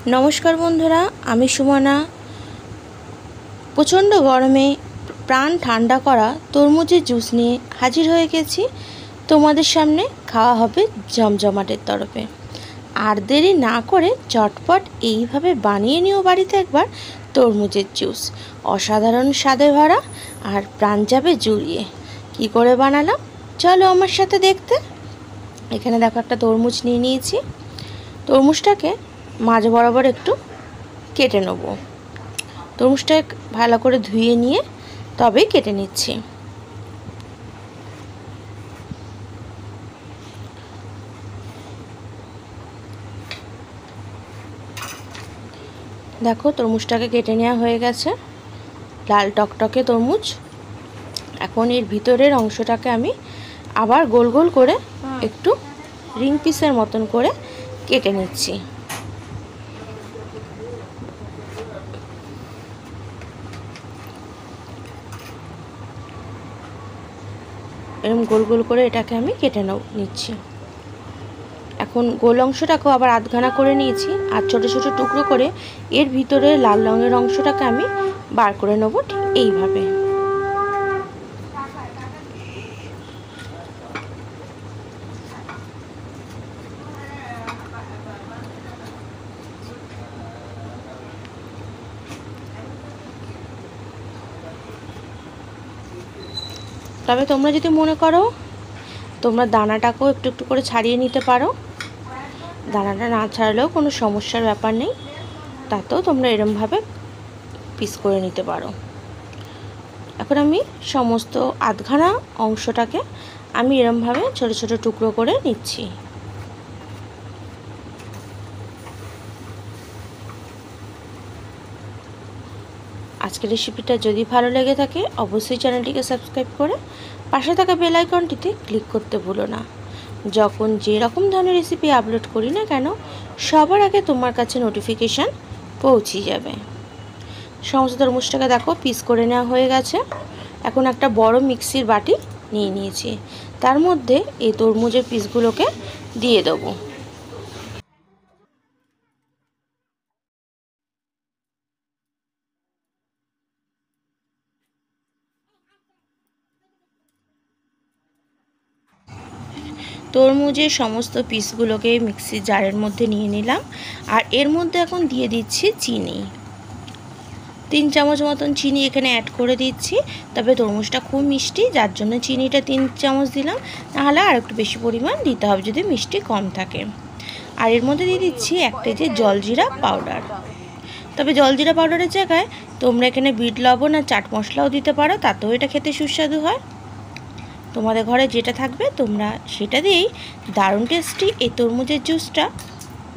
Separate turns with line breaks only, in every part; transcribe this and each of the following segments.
नमस्कार बंधुरा आमी सुमना प्रचंड गरमे प्राण ठंडा करा तरमुजेर जूस निये हाजिर हो गेছি তোমাদের सामने खावा होबे जमजमाटेर तरफे। আর দেরি না করে চটপট এইভাবে বানিয়ে নিও বাড়িতে একবার তরমুজের জুস। অসাধারণ স্বাদে ভরা আর প্রাণ যাবে জুড়িয়ে। কি করে বানালাম চলো আমার সাথে দেখতে। এখানে দেখো একটা তরমুজ নিয়ে নিয়েছি। তরমুজটাকে মাঝ বরাবর একটু কেটে নেব। তরমুজটা ভালো করে ধুয়ে নিয়ে তবে কেটে নিচ্ছি। देखो तरमुजटाके केटे नेওয়া হয়ে গেছে। लाल टकटके तरमुज। এখন এর ভিতরের অংশটাকে আমি আবার গোল গোল করে একটু রিং পিসের মতন করে কেটে নিচ্ছি। এরকম গোল গোল করে এটাকে আমি কেটে নিচ্ছি। এখন গোল অংশটাকে আবার আধখানা করে নিয়েছি আর ছোট ছোট টুকরো করে এর ভিতরে লাল রঙের অংশটাকে আমি বার করে নেব ঠিক এইভাবে। তবে তোমরা যদি মনে করো তোমরা দানাটাকেও একটু একটু করে ছাড়িয়ে নিতে পারো। দানাটা না ছাড়লেও কোনো সমস্যার ব্যাপার নেই, তাতেও তোমরা এরমভাবে পিস করে নিতে পারো। এখন আমি সমস্ত আধখানা অংশটাকে আমি এরমভাবে ছোট ছোট টুকরো করে নিচ্ছি। আজকের রেসিপিটা যদি ভালো লেগে থাকে অবশ্যই চ্যানেলটিকে সাবস্ক্রাইব করে পাশে থাকা বেল আইকনটিতে ক্লিক করতে ভুলো না। যখন যে রকম ধরনের রেসিপি আপলোড করি না কেন সবার আগে তোমার কাছে নোটিফিকেশান পৌঁছে যাবে। সমস্ত তরমুজটাকে দেখো পিস করে নেওয়া হয়ে গেছে। এখন একটা বড় মিক্সির বাটি নিয়ে নিয়েছি, তার মধ্যে এই তরমুজের পিসগুলোকে দিয়ে দেবো। তরমুজের সমস্ত পিসগুলোকে মিক্সির জারের মধ্যে নিয়ে নিলাম আর এর মধ্যে এখন দিয়ে দিচ্ছি চিনি। 3 চামচ মতন চিনি এখানে অ্যাড করে দিচ্ছি। তবে তরমুজটা খুব মিষ্টি যার জন্য চিনিটা 3 চামচ দিলাম, নাহলে আর একটু বেশি পরিমাণ দিতে হবে যদি মিষ্টি কম থাকে। আর এর মধ্যে দিয়ে দিচ্ছি 1 কেজি জলজিরা পাউডার। তবে জলজিরা পাউডারের জায়গায় তোমরা এখানে বিট লবণ আর চাট মশলাও দিতে পারো, তাতেও এটা খেতে সুস্বাদু হয়। তোমাদের ঘরে যেটা থাকবে তোমরা সেটা দিয়েই দারুণ টেস্টি এই তরমুজের জুসটা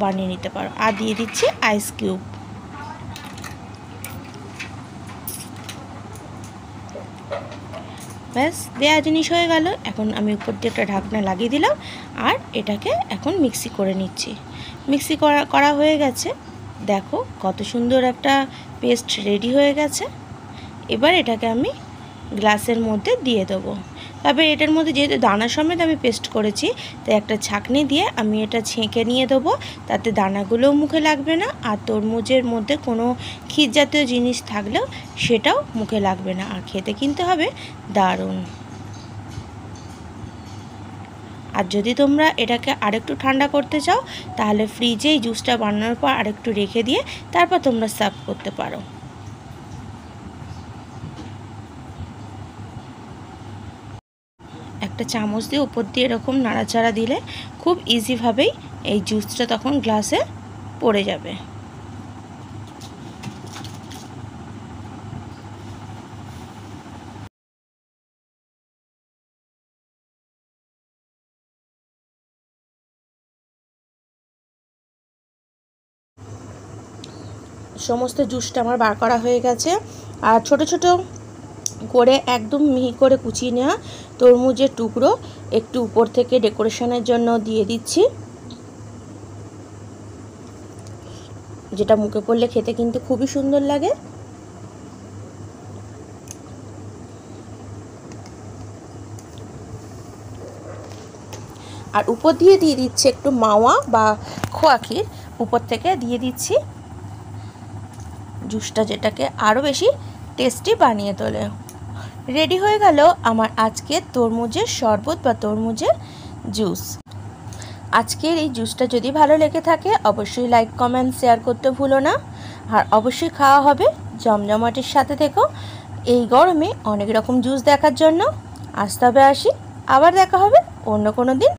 বানিয়ে নিতে পারো। আর দিয়ে দিচ্ছি আইস কিউব। ব্যাস দেওয়া জিনিস হয়ে গেল। এখন আমি উপর দিয়ে একটা ঢাকনা লাগিয়ে দিলাম আর এটাকে এখন মিক্সি করে নিচ্ছি। মিক্সি করা হয়ে গেছে। দেখো কত সুন্দর একটা পেস্ট রেডি হয়ে গেছে। এবার এটাকে আমি গ্লাসের মধ্যে দিয়ে দেবো। তবে এটার মধ্যে যেহেতু দানা সমেত আমি পেস্ট করেছি তাই একটা ছাঁকনি দিয়ে আমি এটা ছেঁকে নিয়ে দেবো, তাতে দানাগুলোও মুখে লাগবে না আর তরমুজের মধ্যে কোনো ক্ষীর জাতীয় জিনিস থাকলেও সেটাও মুখে লাগবে না। আর খেতে কিনতে হবে দারুণ। আর যদি তোমরা এটাকে আরেকটু ঠান্ডা করতে চাও তাহলে ফ্রিজে এই জুসটা বানানোর পর আরেকটু রেখে দিয়ে তারপর তোমরা সার্ভ করতে পারো। একটা চামচ দিয়ে উপর দিয়ে এরকম নাড়াচাড়া দিলে খুব ইজিভাবেই এই জুসটা তখন গ্লাসে পড়ে যাবে। সমস্ত জুসটা আমার বার করা হয়ে গেছে। আর ছোট ছোট করে একদম মিহি করে কুচিয়ে নেওয়া তরমুজের টুকরো একটু উপর থেকে ডেকোরেশনের জন্য দিয়ে দিচ্ছি, যেটা মুখে পড়লে খেতে কিন্তু খুবই সুন্দর লাগে। আর উপর দিয়ে দিচ্ছি একটু মাওয়া বা খোয়া ক্ষীর, উপর থেকে দিয়ে দিচ্ছি জুসটা, যেটাকে আরও বেশি টেস্টি বানিয়ে তোলে। রেডি হয়ে গেল আমার আজকের তরমুজের শরবত বা তরমুজের জুস। আজকের এই জুসটা যদি ভালো লেগে থাকে অবশ্যই লাইক কমেন্ট শেয়ার করতে ভুলো না। আর অবশ্যই খাওয়া হবে জমজমাটির সাথে থেকো। এই গরমে অনেক রকম জুস দেখার জন্য আজ তবে আসি, আবার দেখা হবে অন্য কোনো দিন